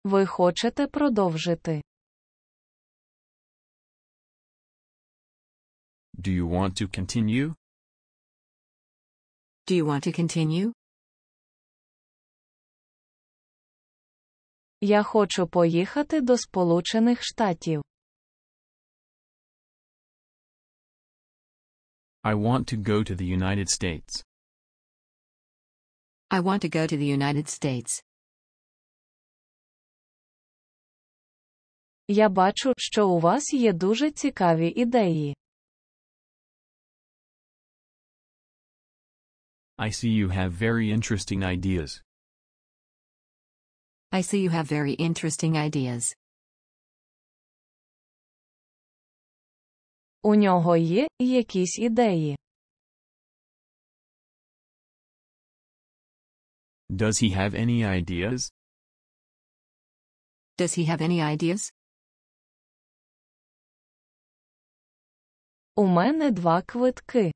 Ви хочете продовжити? Do you want to continue? Do you want to continue? Я хочу поїхати до Сполучених Штатів. I want to go to the United States. I want to go to the United States. Я бачу, що у вас є дуже цікаві ідеї. I see you have very interesting ideas. I see you have very interesting ideas. У нього є якісь ідеї. Does he have any ideas? Does he have any ideas? У мене 2 квитки.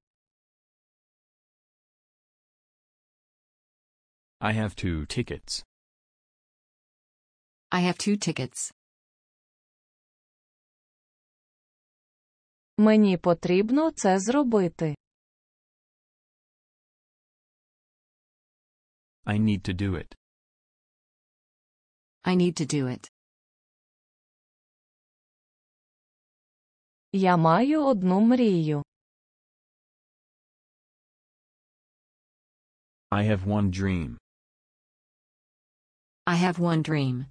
I have 2 tickets. I have 2 tickets. Мені потрібно це зробити. I need to do it. I need to do it. Я маю одну мрію. I have one dream. I have one dream.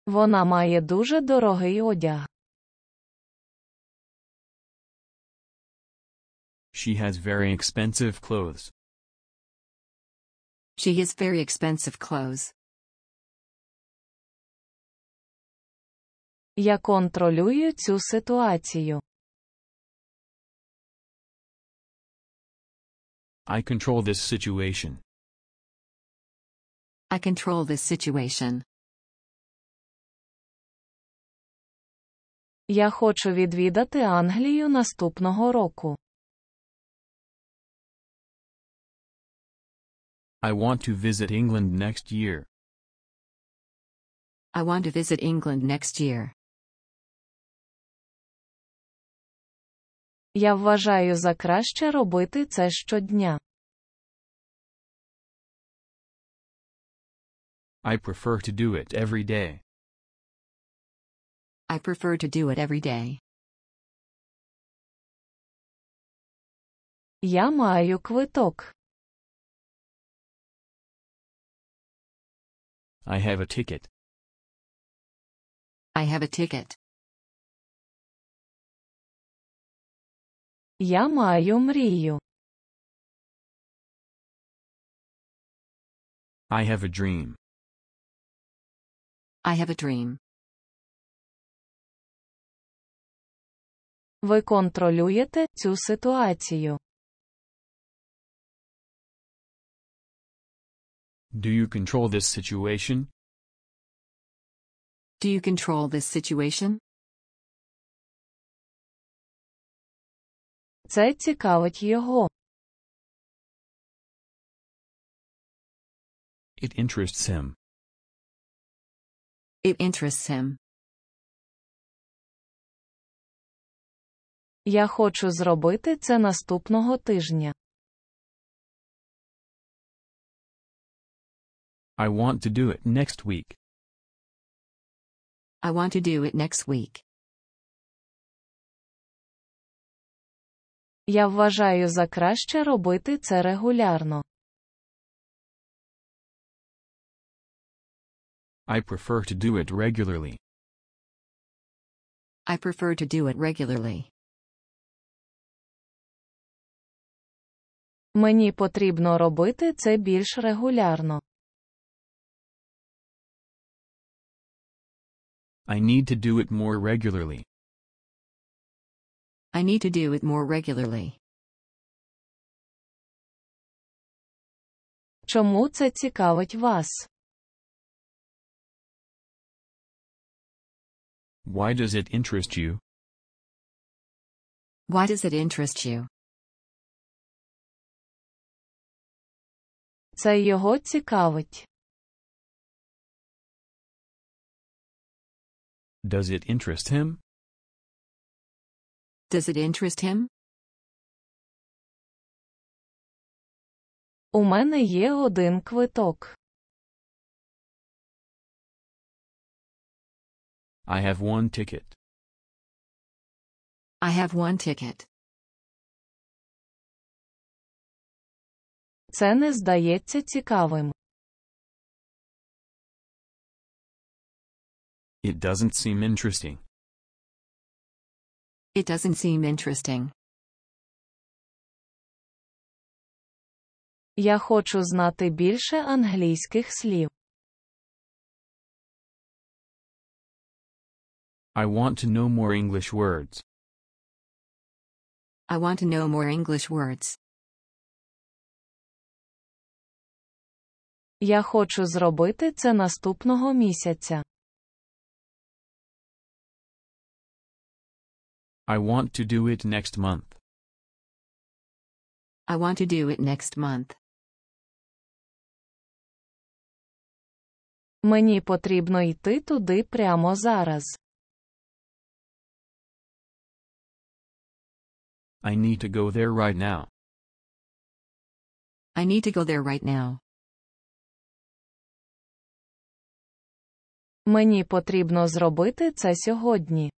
Вона має дуже дорогий одяг. She has very expensive clothes. She has very expensive clothes. Я контролюю цю ситуацію. I control this situation. I control this situation. Я хочу відвідати Англію наступного року. I want to visit England next year. I want to visit England next year. Я вважаю за краще робити це щодня. I prefer to do it every day. I prefer to do it every day. Я маю квиток. I have a ticket. I have a ticket. Я маю мрію. I have a dream. I have a dream. Ви контролюєте цю ситуацію. Do you control this situation? Do you control this situation? Це цікавить його. It interests him. It interests him. Я хочу зробити це наступного тижня. I want to do it next week. I want to do it next week. Я вважаю за краще робити це регулярно. I prefer to do it regularly. I prefer to do it regularly. Мені потрібно робити це більш регулярно. I need to do it more regularly. I need to do it more regularly. Чому це цікавить вас? Why does it interest you? Why does it interest you? Це його цікавить. Does it interest him? Does it interest him? У мене є один квиток. I have one ticket. I have one ticket. Це не здається цікавим. It doesn't seem interesting. It doesn't seem interesting. Я хочу знати більше англійських слів. I want to know more English words. I want to know more English words. Я хочу зробити це наступного місяця. I want to do it next month. I want to do it next month. Мені потрібно йти туди прямо зараз. I need to go there right now. I need to go there right now. Мені потрібно зробити це сьогодні.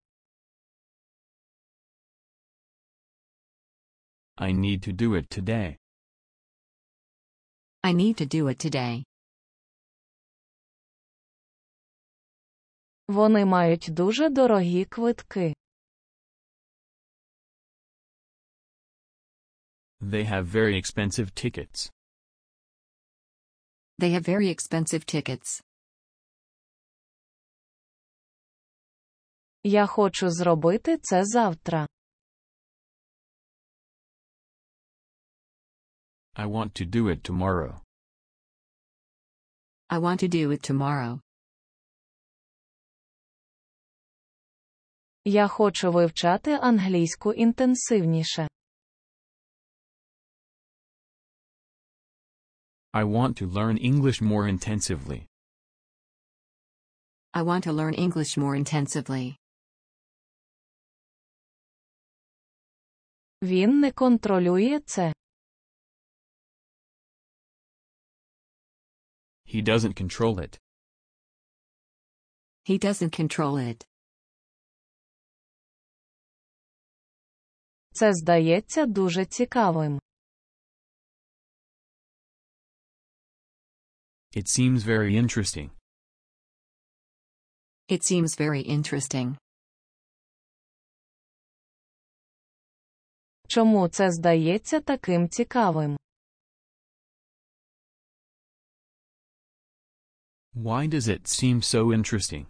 I need to do it today. I need to do it today. Вони мають дуже дорогі квитки. They have very expensive tickets. They have very expensive tickets. Я хочу зробити це завтра. I want to do it tomorrow. I want to do it tomorrow. Я хочу вивчати англійську інтенсивніше. I want to learn English more intensively. I want to learn English more intensively. Він не контролює це. He doesn't control it. He doesn't control it. Це здається дуже цікавим. It seems very interesting. It seems very interesting. Чому це здається таким цікавим? Why does it seem so interesting?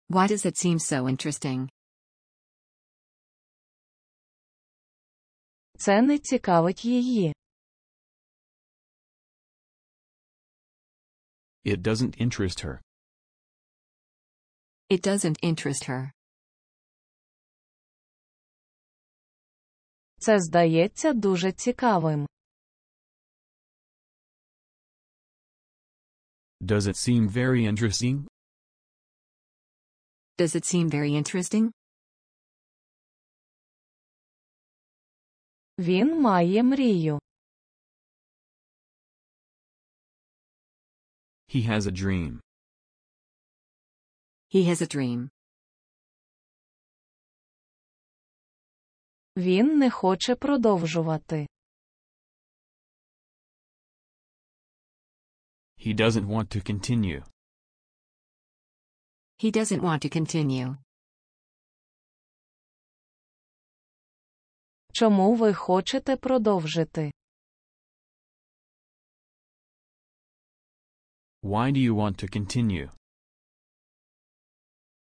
Why does it seem so interesting? Це не цікавить її. It doesn't interest her. It doesn't interest her. Це здається дуже цікавим. Does it seem very interesting? Does it seem very interesting? Він має мрію. He has a dream. He has a dream. Він не хоче продовжувати. He doesn't want to continue. He doesn't want to continue. Чому ви хочете продовжити? Why do you want to continue?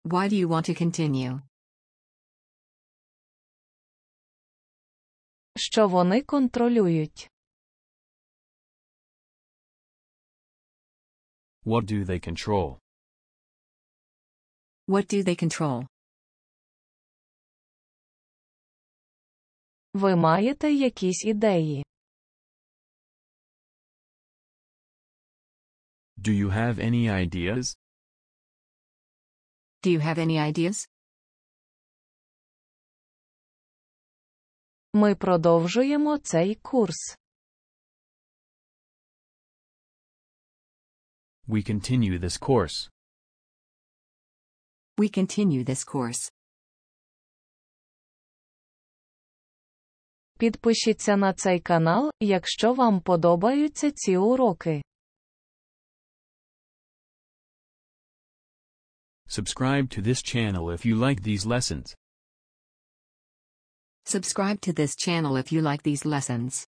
Why do you want to continue? Що вони контролюють? What do they control? What do they control? Ви маєте якісь ідеї? Do you have any ideas? Do you have any ideas? Ми продовжуємо цей курс. We continue this course. We continue this course. Підпишіться на цей канал, якщо вам подобаються ці уроки. Subscribe to this channel if you like these lessons. Subscribe to this channel if you like these lessons.